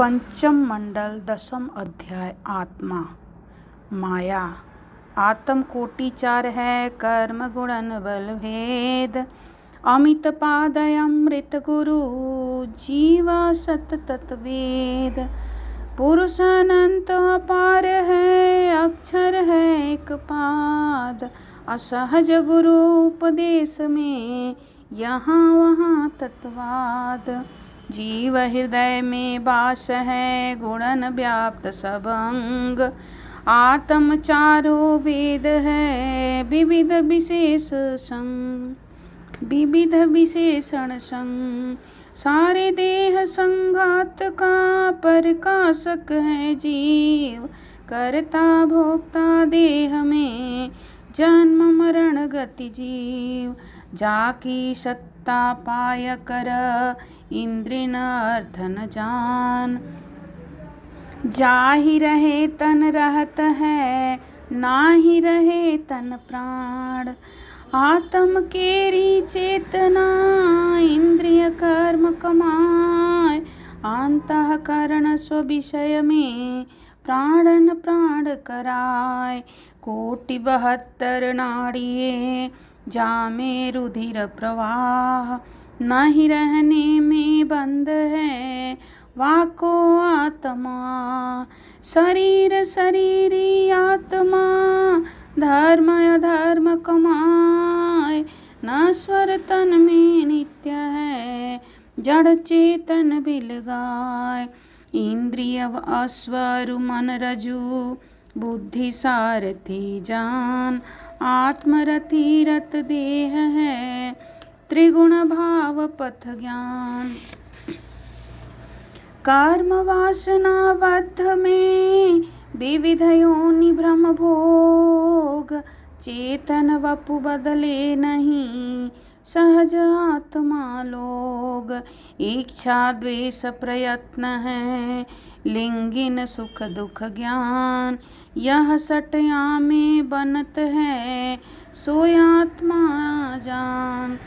पंचम मंडल 10म अध्याय आत्मा माया आत्म कोटि चार है कर्म गुणन बल भेद अमित पादय अमृत गुरु जीवा सत तत वेद पुरुष अनंत अपार है अक्षर है एक पाद असहज गुरु उपदेश में यहाँ वहाँ तत्वाद जीव हृदय में वास है गुणन व्याप्त सब अंग आत्म चारो वेद है विविध विशेष संग विविध विशेषण संग सारे देह संघात का प्रकाशक है जीव करता भोक्ता देह में जन्म मरण गति जीव जाकी सत्ता पाय कर इंद्रिय अर्थ न जान जाहि रहे तन रहत है नाही रहे तन प्राण आत्म केरी चेतना इंद्रिय कर्म कमाय अंतःकरण स्व विषय में प्राणन प्राण कराय कोटि 72 नाड़िये जामे रुधिर प्रवाह नहीं रहने में बंद है वाको आत्मा शरीर शरीरी आत्मा धर्म अधर्म कमाए नश्वर तन में नित्य है जड़ चेतन बिलगाय इंद्रिय अश्वर मन रजू बुद्धि सारथी जान आत्मरथी रत देह है त्रिगुण भाव पथ ज्ञान कर्म वासना बद्ध में विविध योनि भ्रम भोग चेतन वपु बदले नहीं सहज आत्मा लोग इच्छा द्वेष प्रयत्न है लिंगिन सुख दुख ज्ञान यह सटया में बनत है सोयात्मा जान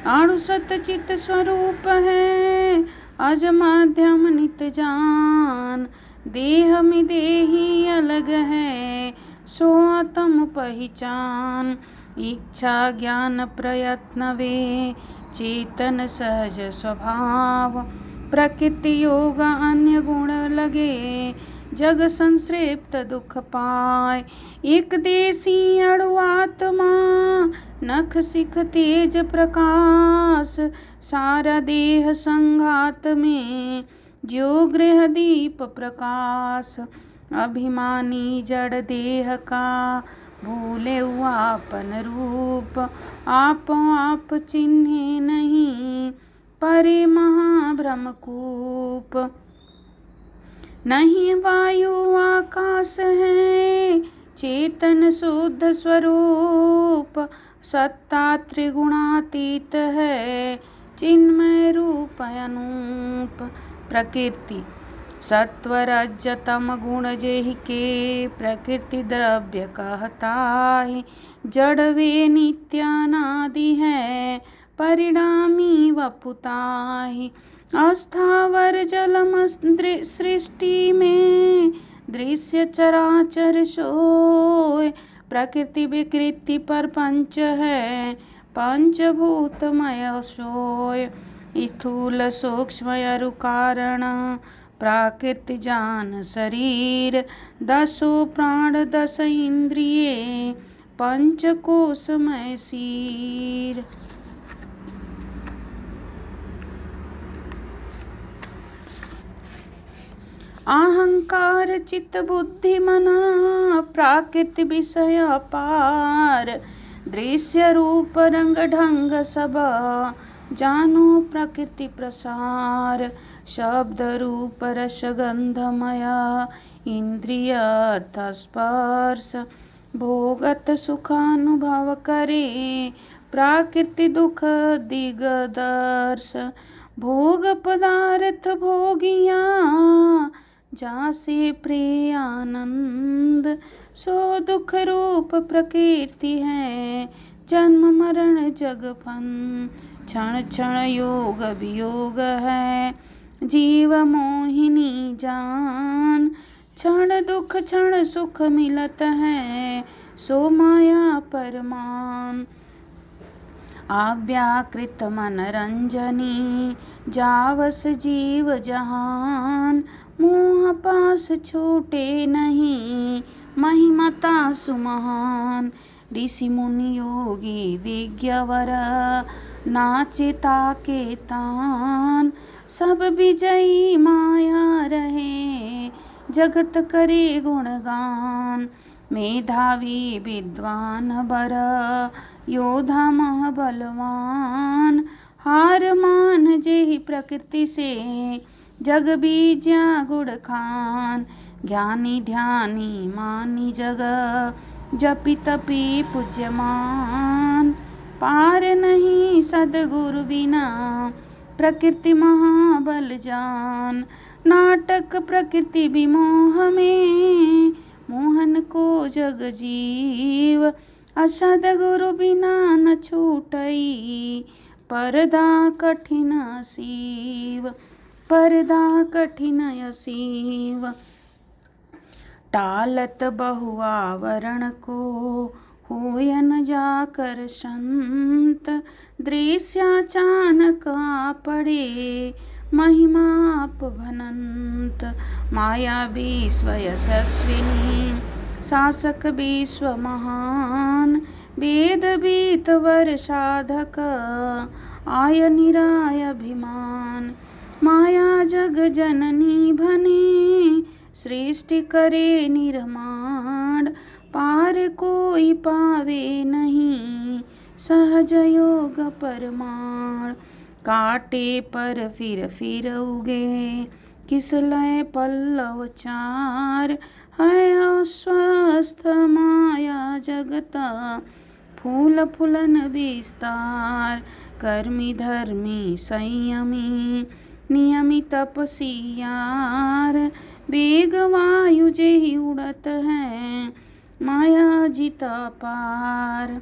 अणुसत चित स्वरूप है अज माध्यम नित जान देह में देही अलग है सो आत्म पहचान इच्छा ज्ञान प्रयत्न वे चेतन सहज स्वभाव प्रकृति योग अन्य गुण लगे जग संश्रेप्त दुख पाए एक देसी अणु आत्मा नख सिख तेज प्रकाश सारा देह संघात में जो गृह दीप प्रकाश अभिमानी जड़ देह का भूले हुआ अपन रूप आप चिन्हे नहीं परे महाभ्रमकूप नहीं वायु आकाश है चेतन शुद्ध स्वरूप सत्ता त्रिगुणातीत है चिन्मय रूप अनूप प्रकृति सत्व रज तम गुण जेहि के प्रकृति द्रव्य कहता है जड़ वे नित्यानादि है परिणामी वपुताहि अस्थावर जलम सृष्टि में दृश्य चराचर सोय प्रकृति विकृति पर पंच है पंचभूतमय सोय स्थूल सूक्ष्म अरु कारण प्राकृति जान शरीर 10 प्राण 10 इंद्रिये पंचकोशमय शीर अहंकार चित्त बुद्धि मना प्राकृति विषय अपार दृश्य रूप रंग ढंग सब जानो प्रकृति प्रसार शब्द रूप रस गंधमय इंद्रिय अर्थ स्पर्श भोगत सुखानुभव करे प्राकृति दुख दिगदर्श भोग पदार्थ भोगिया जासे प्रिय आनंद सो दुख रूप प्रकृति है जन्म मरण जगफन क्षण क्षण योग वियोग है जीव मोहिनी नहीं जान। क्षण दुख क्षण सुख मिलत है, सो माया परमान। अव्याकृत मन रंजनी, जावस जीव जहान। मोह पास छूटे नहीं, महिमता सुमहान। ऋषि मुनि योगी विज्ञवर, नाचे ताके तान। सब विजयी माया रहे, जगत करे गुणगान। मेधावी विद्वान बर, योधा महाबलवान। हार मान जेहि प्रकृति से, जग बीज्या गुण खान। ज्ञानी ध्यानी मानी जग, जपि तपि पूज्यमान। पार नहीं सद्गुरु बिना, प्रकृति महाबल जान। नाटक प्रकृति विमोह में, मोहन को जग जीव। असद गुरु बिना न छूटई, परदा कठिन असीव। परदा कठिन असीव। टालत बहु आवरण को, होयन जाकर संत। दृश्याचानक आ पड़े, महिमाप भनंत। माया विश्व यशस्विनी, शासक विश्व महान। वेद बीत वर साधक, आय निराय अभिमान। माया जग जननी भने, सृष्टि करे निर्माण। पार कोई पावे नहीं, सहज योग परमाण। काटे पर फिर उगे, किस लय पल्लव चार। है अस्वस्थ माया जगत, फूल फूलन विस्तार। कर्मी धर्मी संयमी, नियमित तपसियार। वेग वायु जेहि उड़त है, माया जिता पार।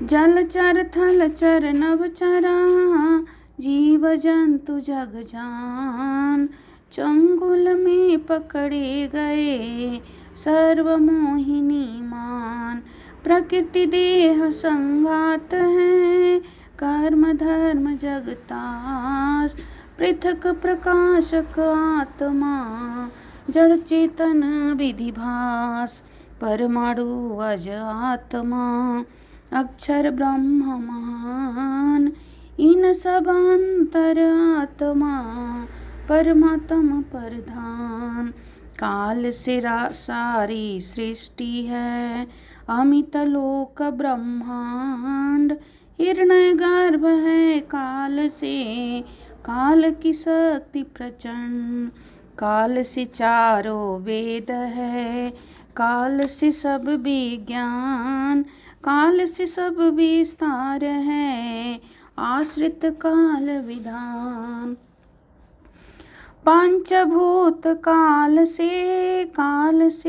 जलचर थलचर नभचरा, जीव जंतु जग जान। चंगुल में पकड़े गए, सर्व मोहिनी मान। प्रकृति देह संघात है, कर्म धर्म जगतास। पृथक प्रकाशक आत्मा, जड़ चेतन विधिभास। परमाणु अज आत्मा, अक्षर ब्रह्म महान। इन सब अंतर आत्मा, परमात्म प्रधान। काल से सारी सृष्टि है, अमित लोक ब्रह्मांड। हिरण्य गर्भ है काल से, काल की शक्ति प्रचंड। काल से चारों वेद है, काल से सब विज्ञान। काल से सब विस्तार है, आश्रित काल विधान। पंचभूत काल से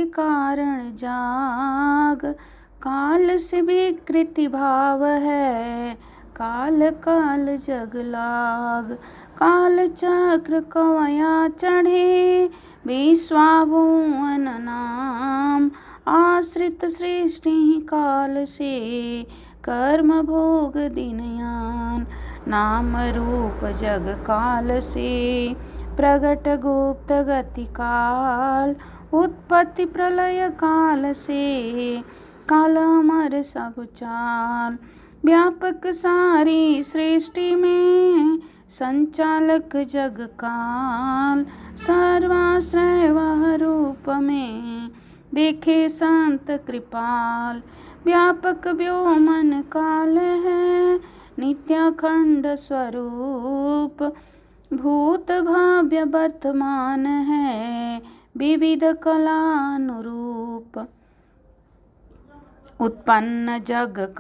कारण जाग। काल से विकृति भाव है, काल काल जग लाग। काल चक्र कवया चढ़े, विश्वाभुवन नाम। आश्रित सृष्टि काल से, कर्म भोग दिनयान। नाम रूप जग काल से, प्रगट गुप्त गति काल। उत्पत्ति प्रलय काल से, काल अमर सब चाल। व्यापक सारी सृष्टि में, संचालक जग काल। सर्वाश्रय वह रूप में, देखे संत कृपाल। व्यापक व्योमन काल है, नित्याखंड स्वरूप। भूत भाव्य वर्तमान है, विविध कलानुरूप। उत्पन्न जग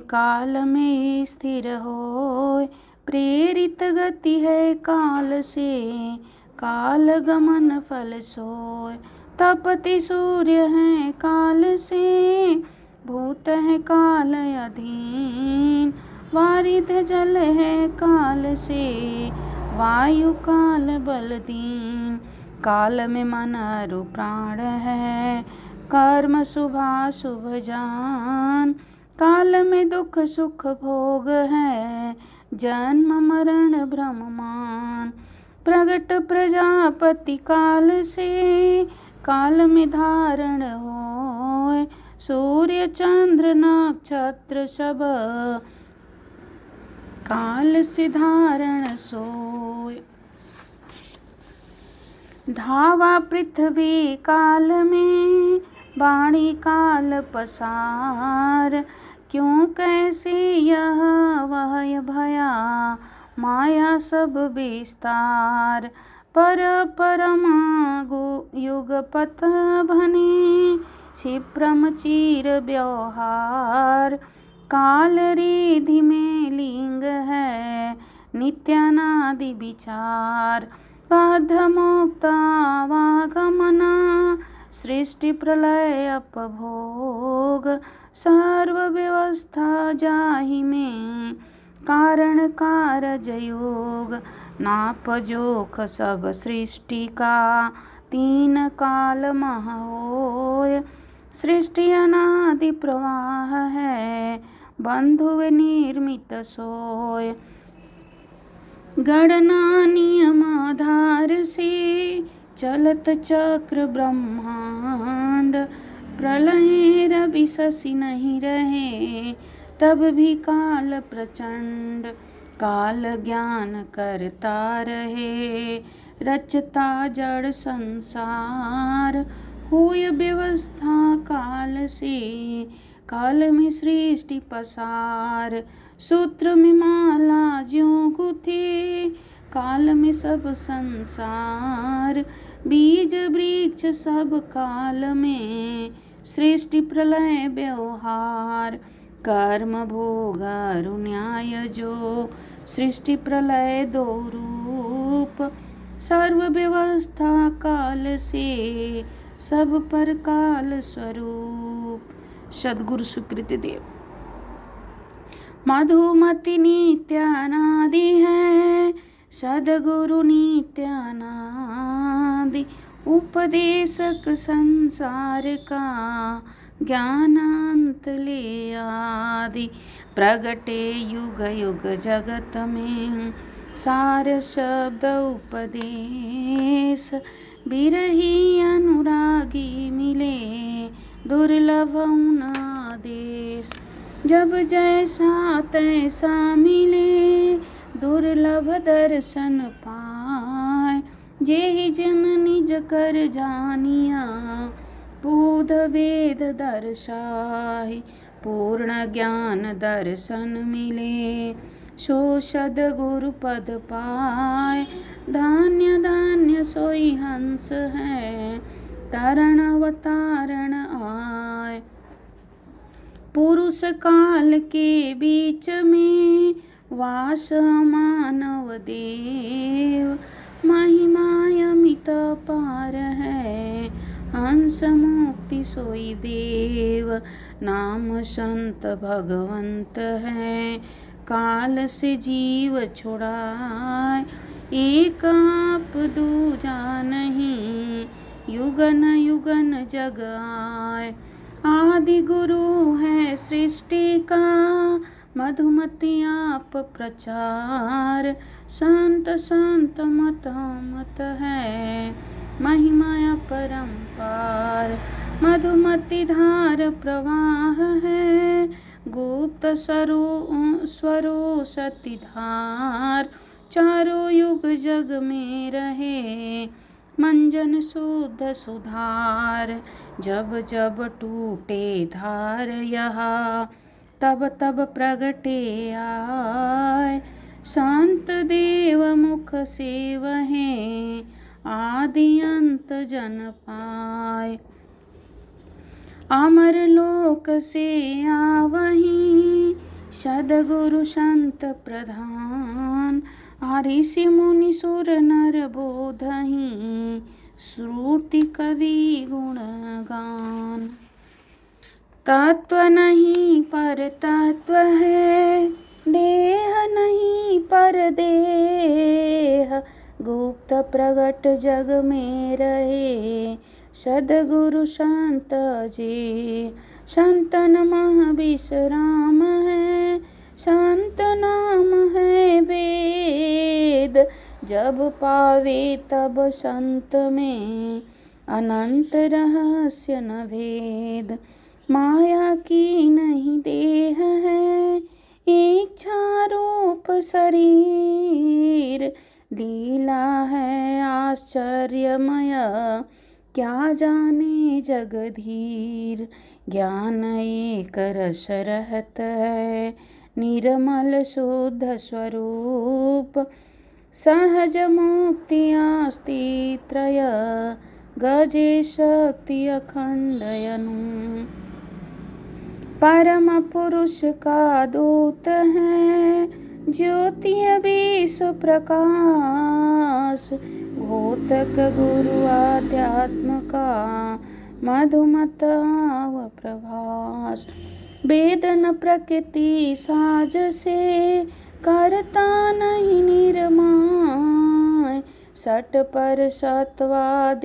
काल में स्थिर होय। प्रेरित गति है काल से, काल गमन फल सोय। तपति सूर्य है काल से, भूत है काल अधीन। वारिध जल है काल से, वायु काल बल दीन। काल में मन अरु प्राण है, कर्म शुभाशुभ जान। काल में दुख सुख भोग है, जन्म मरण भ्रम मान। प्रगट प्रजापति काल से, काल में धारण होय। सूर्य चंद्र नक्षत्र सब, काल से धारण सोय। धावा पृथ्वी काल में, वाणी काल पसार। क्यों कैसे यह वह भया, माया सब विस्तार। पर परम युग पथ भने, क्षिप्रम चीर व्यवहार। काल रिधि में लिंग है, नित्यानादि विचार। बद्ध मुक्त आवागमना, सृष्टि प्रलय अपभोग। सर्व व्यवस्था जाहि में, कारण कारज योग। नाप जोख सब सृष्टि का, तीन काल मह होय। सृष्टि अनादि प्रवाह है, बंधु निर्मित सोय। गणना नियम आधार से, चलत चक्र ब्रह्मांड। प्रलय रवि शशि नहीं रहे, तब भी काल प्रचंड। काल ज्ञान करता रहे, रचता जड़ संसार। हुई व्यवस्था काल से, काल में सृष्टि पसार। सूत्र में माला ज्यों गुथे, काल में सब संसार। बीज वृक्ष सब काल में, सृष्टि प्रलय व्यवहार। कर्म भोग अरु न्याय जो, सृष्टि प्रलय दो रूप। सर्व व्यवस्था काल से, सब पर काल स्वरूप। सद्गुरु स्वीकृति देव। मधुमति नित्यानादि है, सद्गुरु नित्यानादि। उपदेशक संसार का, ज्ञानांत ले आदि। प्रगटे युग युग जगत में, सार शब्द उपदेश। बिरही अनुरागी मिले, दुर्लभ उनादेश। जब जैसा तैसा मिले, दुर्लभ दर्शन पाए। जेहि जन निज कर जानिया, बोध वेद दर्शाहि। पूर्ण ज्ञान दर्शन मिले, सो सद्गुरु पद पाए। धान्य धान्य सोई हंस है, तरण अवतारण आए। पुरुष काल के बीच में, वास मानव देव। महिमा अमित पार है, हंस मुक्ति सोई देव। नाम संत भगवंत है, काल से जीव छुड़ाए। एक आप दूजा नहीं, युगन युगन जग आए। आदि गुरु है सृष्टि का, मधुमति आप प्रचार। संत संत मत मत है, महिमा अपरंपार। मधुमति धार प्रवाह है, गुप्त स्वरो सती धार। चारों युग जग में रहे, मंजन शुद्ध सुधार। जब जब टूटे धार यहाँ, तब तब प्रगटे आए। संत देव मुख से वहे, आदि अंत जन पाए। अमर लोक से आवहीं, सद्गुरु संत प्रधान। ऋषि मुनि सुर नर बोधहीं, श्रुति कवि गुण गान। तत्व नहीं पर तत्व है, देह नहीं पर देह गुप्त प्रगट जग में रहे। सद्गुरु संत जी संतन मह विश्राम है। संत नाम है वेद जब पावे तब संत में अनंत रहस्य न भेद। माया की नहीं देह है इच्छा रूप शरीर। लीला है आश्चर्यमय क्या जाने जगधीर। ज्ञान एक रस रहत है निर्मल शुद्ध स्वरूप। सहज मुक्ति आस्ति त्रय गजे शक्ति अखंडयनु। परम पुरुष का दूत है ज्योति विश्व प्रकाश। घोतक गुरु आध्यात्म का मधुमत आव प्रभास। वेदन प्रकृति साज से करता नहीं निर्माय। सट पर सत्वादि